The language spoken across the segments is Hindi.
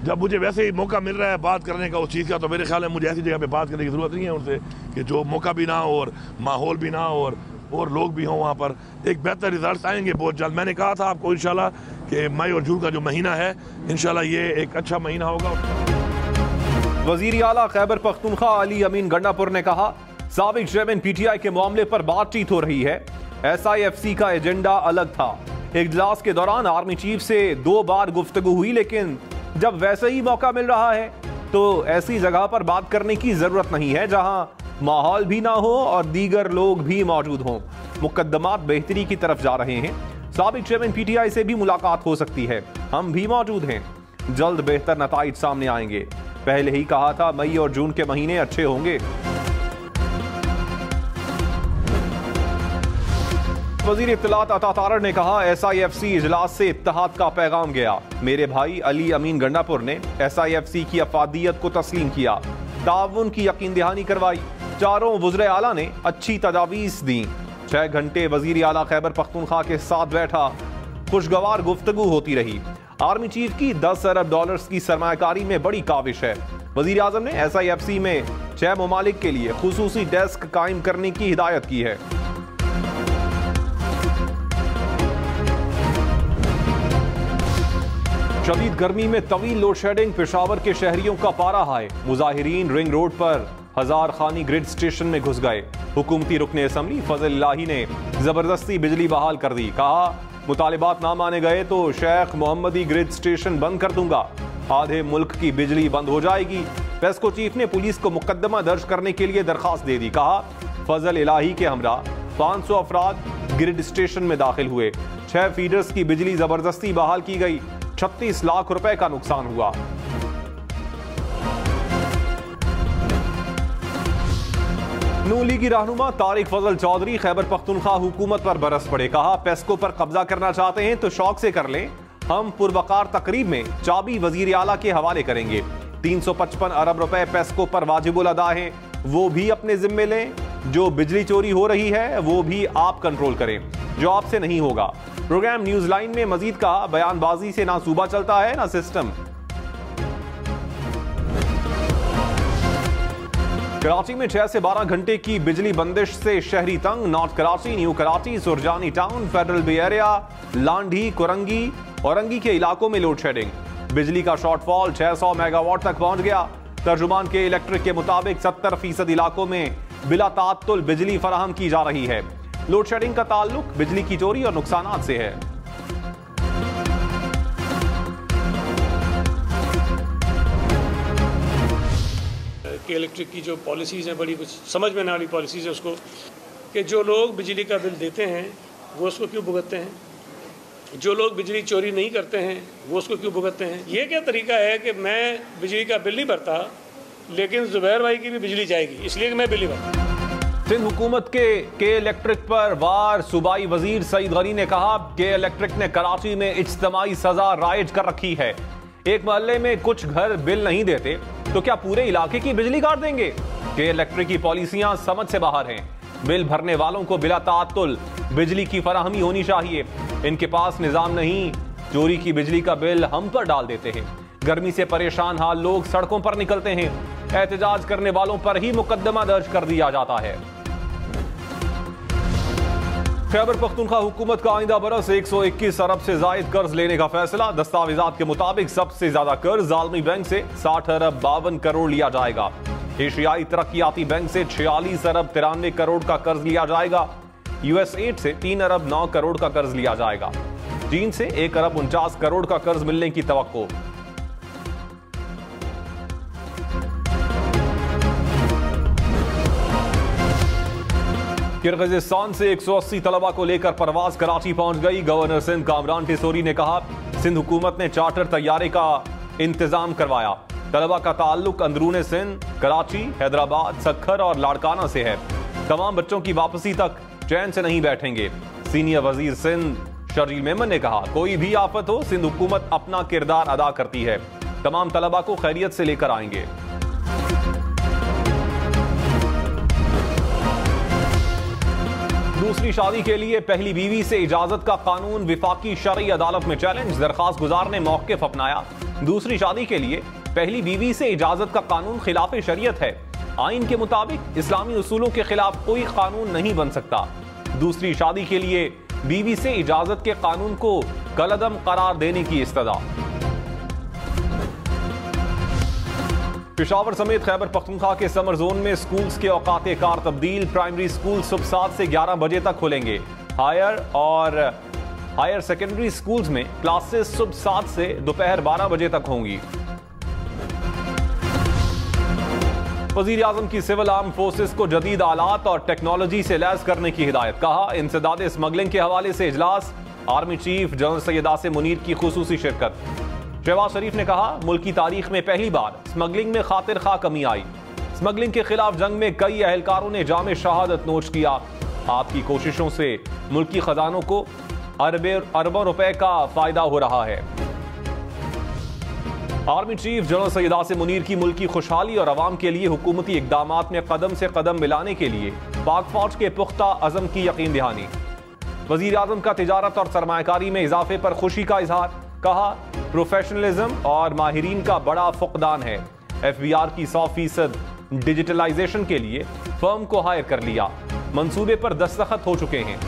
जब मुझे वैसे ही मौका मिल रहा है बात करने का उस चीज़ का, तो मेरे ख्याल है मुझे ऐसी जगह पे बात करने की ज़रूरत नहीं है उनसे कि जो मौका भी ना हो और माहौल भी ना हो और लोग भी हों वहाँ पर। एक बेहतर रिजल्ट आएंगे बहुत जल्द। मैंने कहा था आपको इंशाल्लाह कि मई और जून का जो महीना है इंशाल्लाह ये एक अच्छा महीना होगा। वज़ीर आला खैबर पख्तूनख्वा अली अमीन गंडापुर ने कहा, साबिक चेयरमैन पीटीआई के मामले पर बातचीत हो रही है। SIFC का एजेंडा अलग था। इजलास के दौरान आर्मी चीफ से 2 बार गुफ्तगू हुई, लेकिन जब वैसे ही मौका मिल रहा है तो ऐसी जगह पर बात करने की जरूरत नहीं है जहां माहौल भी ना हो और दीगर लोग भी मौजूद हों। मुकद्दमात बेहतरी की तरफ जा रहे हैं। साबिक चेयरमैन पीटीआई से भी मुलाकात हो सकती है। हम भी मौजूद हैं। जल्द बेहतर नताइज सामने आएंगे। पहले ही कहा था मई और जून के महीने अच्छे होंगे। वजीर इत्तलात अता तारड़ ने कहा, SIFC इजलास से इत्तेहाद का पैगाम गया। मेरे भाई अली अमीन गंडापुर ने SIFC की अफादियत को तस्लीम किया, ताउन की यकीन दहानी करवाई। चारों वज़ीर आला ने अच्छी तजावीज़ दी। 6 घंटे वज़ीर आला खैबर पख्तूनख्वा के साथ बैठा, खुशगवार गुफ्तगू होती रही। आर्मी चीफ की $10 अरब की सरमायाकारी में बड़ी काविश है। वज़ीर आज़म ने SIFC में 6 ममालिक के लिए खुसूसी डेस्क कायम करने की हिदायत की है। शदीद गर्मी में तवील लोड शेडिंग, पेशावर के शहरियों का पारा हाय। मुजाहिरीन रिंग रोड पर हजार खानी ग्रिड स्टेशन में घुस गए। हुकूमती रुकने असम्बली फजल इलाही ने जबरदस्ती बिजली बहाल कर दी। कहा, मुतालिबात ना माने गए तो शेख मोहम्मदी ग्रिड स्टेशन बंद कर दूंगा। आधे मुल्क की बिजली बंद हो जाएगी। पेस्को चीफ ने पुलिस को मुकदमा दर्ज करने के लिए दरखास्त दे दी। कहा, फजल इलाही के हमरा 500 अफराद ग्रिड स्टेशन में दाखिल हुए। 6 फीडर्स की बिजली जबरदस्ती बहाल की गई। 36 लाख रुपए का नुकसान हुआ। नून लीगी रहनुमा तारिक फजल चौधरी खैबर पख्तूनख्वा हुकूमत पर बरस पड़े। कहा, पेस्को पर कब्जा करना चाहते हैं तो शौक से कर लें। हम पुरवकार तकरीब में चाबी वजीर आला के हवाले करेंगे। 355 अरब रुपए पेस्को पर वाजिबुल अदा हैं, वो भी अपने जिम्मे लें। जो बिजली चोरी हो रही है वो भी आप कंट्रोल करें, जो आपसे नहीं होगा। प्रोग्राम न्यूज लाइन में मजीद कहा, बयानबाजी से ना सूबा चलता है ना सिस्टम। कराची में 6 से 12 घंटे की बिजली बंदिश से शहरी तंग। North Karachi, new Karachi, Surjani town, federal B area, Landhi, Korangi, Orangi के इलाकों में लोड शेडिंग। बिजली का शॉर्टफॉल 600 मेगावाट तक पहुंच गया। तर्जुमान के इलेक्ट्रिक के मुताबिक 70% इलाकों में बिला तात्तुल बिजली फराहम की जा रही है। लोड शेडिंग का ताल्लुक बिजली की चोरी और नुकसानात से है। कि इलेक्ट्रिक की जो पॉलिसीज़ हैं, बड़ी कुछ समझ में ना वाली पॉलिसीज़ है उसको, कि जो लोग बिजली का बिल देते हैं वो उसको क्यों भुगतते हैं, जो लोग बिजली चोरी नहीं करते हैं वो उसको क्यों भुगतते हैं। ये क्या तरीका है कि मैं बिजली का बिल नहीं भरता लेकिन जुबैर भाई की भी बिजली जाएगी इसलिए कि मैं बिल नहीं भरता। सिंध हुकूमत के इलेक्ट्रिक पर वार। सूबाई वजीर सईद गनी ने कहा कि इलेक्ट्रिक ने कराची में इज्तिमाई सजा राइज कर रखी है। एक मोहल्ले में कुछ घर बिल नहीं देते तो क्या पूरे इलाके की बिजली काट देंगे। के इलेक्ट्रिक की पॉलिसियां समझ से बाहर हैं। बिल भरने वालों को बिला तात्तुल बिजली की फराहमी होनी चाहिए। इनके पास निजाम नहीं, चोरी की बिजली का बिल हम पर डाल देते हैं। गर्मी से परेशान हाल लोग सड़कों पर निकलते हैं। एहतजाज करने वालों पर ही मुकदमा दर्ज कर दिया जाता है। खैबर पख्तूनख्वा हुकूमत का आइंदा बरस 121 अरब से जायद कर्ज लेने का फैसला। दस्तावेजात के मुताबिक सबसे ज्यादा कर्ज आलमी बैंक से 60 अरब 52 करोड़ लिया जाएगा। एशियाई तरक्याती बैंक से 46 अरब 93 करोड़ का कर्ज लिया जाएगा। USAID से 3 अरब 9 करोड़ का कर्ज लिया जाएगा। चीन से 1 अरब 49 करोड़ का कर्ज मिलने की तवक्को। किर्गिस्तान से 180 तलबा को लेकर परवाज कराची पहुंच गई। गवर्नर सिंध कामरान टिसोरी ने कहा, सिंध हुकूमत ने चार्टर तैयारे का इंतजाम करवाया। तलबा का ताल्लुक अंदरूने सिंध, कराची, हैदराबाद, सक्खर और लाड़काना से है। तमाम बच्चों की वापसी तक चैन से नहीं बैठेंगे। सीनियर वजीर सिंध शर्जील मेमन ने कहा, कोई भी आफत हो सिंध हुकूमत अपना किरदार अदा करती है। तमाम तलबा को खैरियत से लेकर आएंगे। दूसरी शादी के लिए पहली बीवी से इजाजत का कानून विफाकी शरई अदालत में चैलेंज। दरखास्त गुजार ने मौक़िफ़ अपनाया। दूसरी शादी के लिए पहली बीवी से इजाजत का कानून खिलाफ शरीयत है। आइन के मुताबिक इस्लामी उसूलों के खिलाफ कोई कानून नहीं बन सकता। दूसरी शादी के लिए बीवी से इजाजत के कानून को कलअदम करार देने की इस्तदा। पेशावर समेत खैबर पख्तूनख्वा के समर जोन में स्कूल्स के औकात कार तब्दील। प्राइमरी स्कूल सुबह 7 से 11 बजे तक खुलेंगे। हायर सेकेंडरी स्कूल्स में क्लासेस सुबह 7 से दोपहर 12 बजे तक होंगी। वजीर आजम की सिविल आर्म फोर्सेस को जदीद आलात और टेक्नोलॉजी से लैस करने की हिदायत। कहा, इंसदाद स्मगलिंग के हवाले से इजलास। Army chief general Syed Asim Munir की खुसूसी शिरकत। शहबाज शरीफ ने कहा, मुल्क की तारीख में पहली बार स्मगलिंग में खातिर खा कमी आई। स्मगलिंग के खिलाफ जंग में कई अहलकारों ने जामे शहादत नोश किया। आपकी कोशिशों से मुल्क की खजानों को अरबों रुपए का फायदा हो रहा है। Army chief general Syed Asim Munir की मुल्क की खुशहाली और आवाम के लिए हुकूमती इकदामात में कदम से कदम मिलाने के लिए पाक फौज के पुख्ता अज़म की यकीन दहानी। वजीर आजम का तिजारत और सरमायाकारी में इजाफे पर खुशी का इजहार। कहा, प्रोफेशनलिज्म और माहिरीन का बड़ा फुकदान है। FBR की 100% डिजिटलाइजेशन के लिए फर्म को हायर कर लिया। मंसूबे पर दस्तखत हो चुके हैं।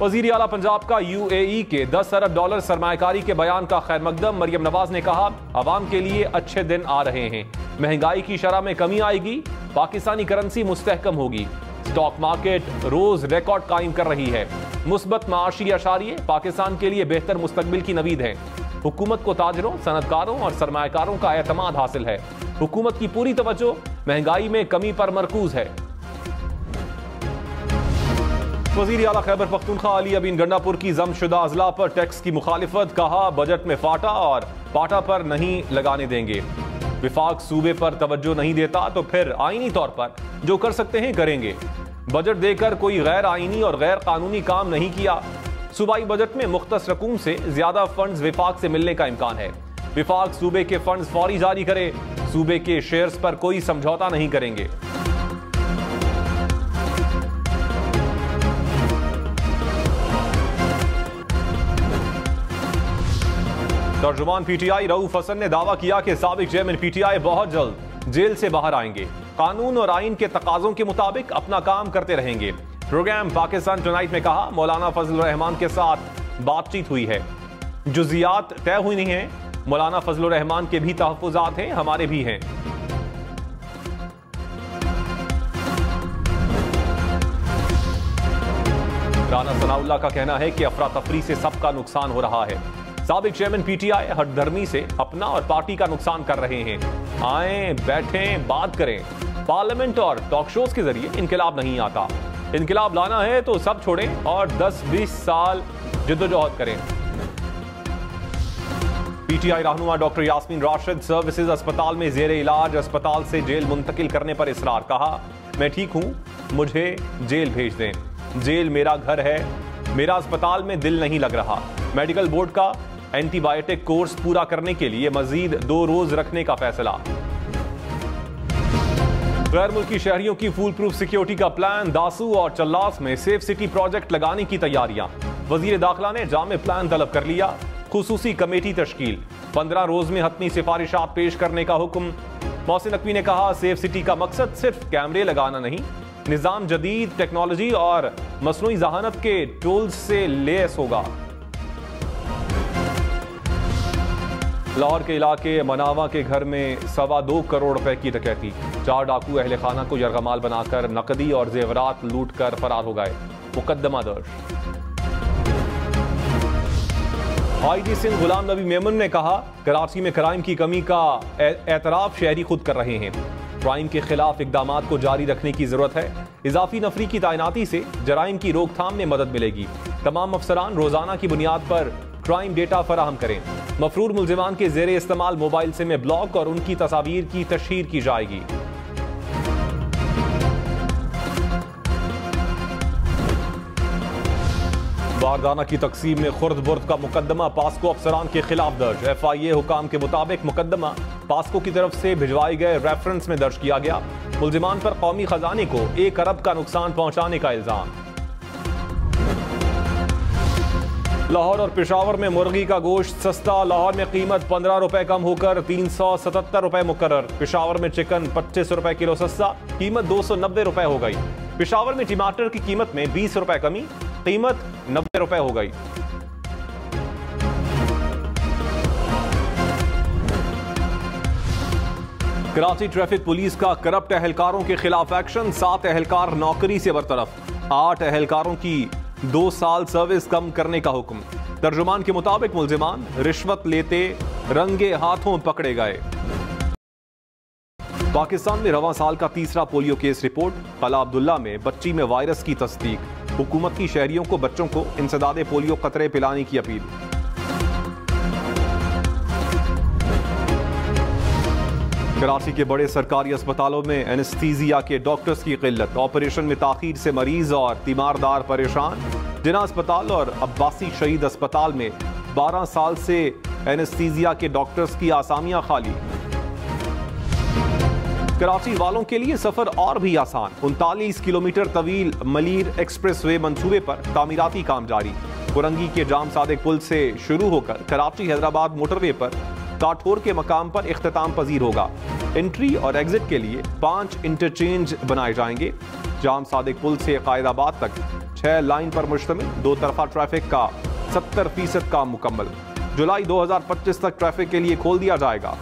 वजीर आला पंजाब का UAE के 10 अरब डॉलर सरमायाकारी के बयान का खैर मकदम। मरियम नवाज ने कहा, आवाम के लिए अच्छे दिन आ रहे हैं। महंगाई की शरह में कमी आएगी, पाकिस्तानी करेंसी मुस्तहकम होगी। स्टॉक मार्केट रोज रिकॉर्ड कायम कर रही है। मुस्बत माशी अशारिये पाकिस्तान के लिए बेहतर मुस्तकबिल की नवीद है। हुकूमत को ताजरों, सनतकारों और सरमायाकारों का एतमाद हासिल है। हुकूमत की पूरी तवज्जो महंगाई में कमी पर मरकूज है। वजीर आला खैबर पख्तूनख्वा अली अमीन गंडापुर की जमशुदा अजला पर टैक्स की मुखालिफत। कहा, बजट में फाटा और पाटा पर नहीं लगाने देंगे। विफाक सूबे पर तवज्जो नहीं देता तो फिर आईनी तौर पर जो कर सकते हैं करेंगे। बजट देकर कोई गैर आईनी और गैर कानूनी काम नहीं किया। सूबाई बजट में मुख्तस रकूम से ज्यादा फंड्स विफाक से मिलने का इम्कान है। विफाक सूबे के फंड्स फौरी जारी करे। सूबे के शेयर्स पर कोई समझौता नहीं करेंगे। तर्जुमान PTI रऊफ हसन ने दावा किया कि साबिक चेयरमैन PTI बहुत जल्द जेल से बाहर आएंगे। कानून और आइन के तकाजों के मुताबिक अपना काम करते रहेंगे। प्रोग्राम पाकिस्तान टुनाइट में कहा, मौलाना फजलुर रहमान के साथ बातचीत हुई है। जुजियात तय हुई नहीं है। मौलाना फजलुर रहमान के भी तहफ्फुजात हैं, हमारे भी हैं। राना सनाउल्लाह का कहना है कि अफरा तफरी से सबका नुकसान हो रहा है। साबिक चेयरमैन PTI हठधर्मी से अपना और पार्टी का नुकसान कर रहे हैं। आए, बैठें, बात करें। पार्लियामेंट और टॉक शोज के जरिए इनकलाब नहीं आता। इनकलाब लाना है तो सब छोड़ें और 10-20 साल जद्दोजहद करें। PTI रहनुमा डॉक्टर यास्मीन राशिद सर्विसेज अस्पताल में जेर इलाज, अस्पताल से जेल मुंतकिल करने पर इसरार। कहा, मैं ठीक हूं, मुझे जेल भेज दें। जेल मेरा घर है, मेरा अस्पताल में दिल नहीं लग रहा। मेडिकल बोर्ड का एंटीबायोटिक कोर्स पूरा करने के लिए मजीद 2 रोज रखने का फैसला। गैर मुल्की शहरियों की फूल प्रूफ सिक्योरिटी का प्लान। दासू और चल्लास में सेफ सिटी प्रोजेक्ट लगाने की तैयारियां। वजीर दाखिला ने जामे प्लान तलब कर लिया। खुसूसी कमेटी तश्कील। 15 रोज में हतमी सिफारिशात पेश करने का हुक्म। मोहसिन नकवी ने कहा, सेफ सिटी का मकसद सिर्फ कैमरे लगाना नहीं, निजाम जदीद टेक्नोलॉजी और मसनूई जहानत के टूल्स से लैस होगा। लाहौर के इलाके मनावा के घर में 2.25 करोड़ रुपए की डकैती। 4 डाकू अहले खाना को यरगमाल बनाकर नकदी और जेवरात लूट कर फरार हो गए। मुकदमा दर्ज। IG सिंह गुलाम नबी मेमन ने कहा, कराची में क्राइम की कमी का एतराफ शहरी खुद कर रहे हैं। क्राइम के खिलाफ इकदामात को जारी रखने की जरूरत है। इजाफी नफरी की तैनाती से जराइम की रोकथाम में मदद मिलेगी। तमाम अफसरान रोजाना की बुनियाद पर क्राइम डेटा फराहम करें। मफरूर मुलजिमान के जेरे इस्तेमाल मोबाइल सिम में ब्लॉक और उनकी तस्वीर की तशहीर की जाएगी। बारदाना की तकसीम में खुर्द बुर्द का मुकदमा पास्को अफसरान के खिलाफ दर्ज। FIA हुकाम के मुताबिक मुकदमा पास्को की तरफ से भिजवाए गए रेफरेंस में दर्ज किया गया। मुलजिमान पर कौमी खजाने को 1 अरब का नुकसान पहुंचाने का इल्जाम। लाहौर और पेशावर में मुर्गी का गोश्त सस्ता। लाहौर में कीमत 15 रुपए कम होकर 377 रुपए मुकर्रर। पेशावर में चिकन 25 रुपए किलो सस्ता, कीमत 290 रुपए हो गई। पेशावर में टमाटर की कीमत में 20 रुपए कमी, कीमत 90 रुपए हो गई। कराची ट्रैफिक पुलिस का करप्ट एहलकारों के खिलाफ एक्शन। 7 एहलकार नौकरी से बरतरफ। 8 एहलकारों की 2 साल सर्विस कम करने का हुक्म। तर्जुमान के मुताबिक मुल्जिमान रिश्वत लेते रंगे हाथों पकड़े गए। पाकिस्तान में रवां साल का तीसरा पोलियो केस रिपोर्ट। कला अब्दुल्ला में बच्ची में वायरस की तस्दीक। हुकूमत की शहरियों को बच्चों को इंसदादे पोलियो कतरे पिलाने की अपील। कराची के बड़े सरकारी अस्पतालों में एनेस्थीसिया के डॉक्टर्स की किल्लत। ऑपरेशन में ताखीर से मरीज और तीमारदार परेशान। जिना अस्पताल और अब्बासी शहीद अस्पताल में 12 साल से एनेस्थीसिया के डॉक्टर्स की आसामियां खाली। कराची वालों के लिए सफर और भी आसान। 39 किलोमीटर तवील मलीर एक्सप्रेस वे मंसूबे पर तामीराती काम जारी। कुरंगी के जाम सादिक पुल से शुरू होकर कराची हैदराबाद मोटरवे पर काठोर के मकाम पर इख्तिताम पजीर होगा। एंट्री और एग्जिट के लिए 5 इंटरचेंज बनाए जाएंगे। जाम सादिक पुल से कायदाबाद तक 6 लाइन पर मुश्तमिल 2 तरफा ट्रैफिक का 70% काम मुकम्मल। जुलाई 2025 तक ट्रैफिक के लिए खोल दिया जाएगा।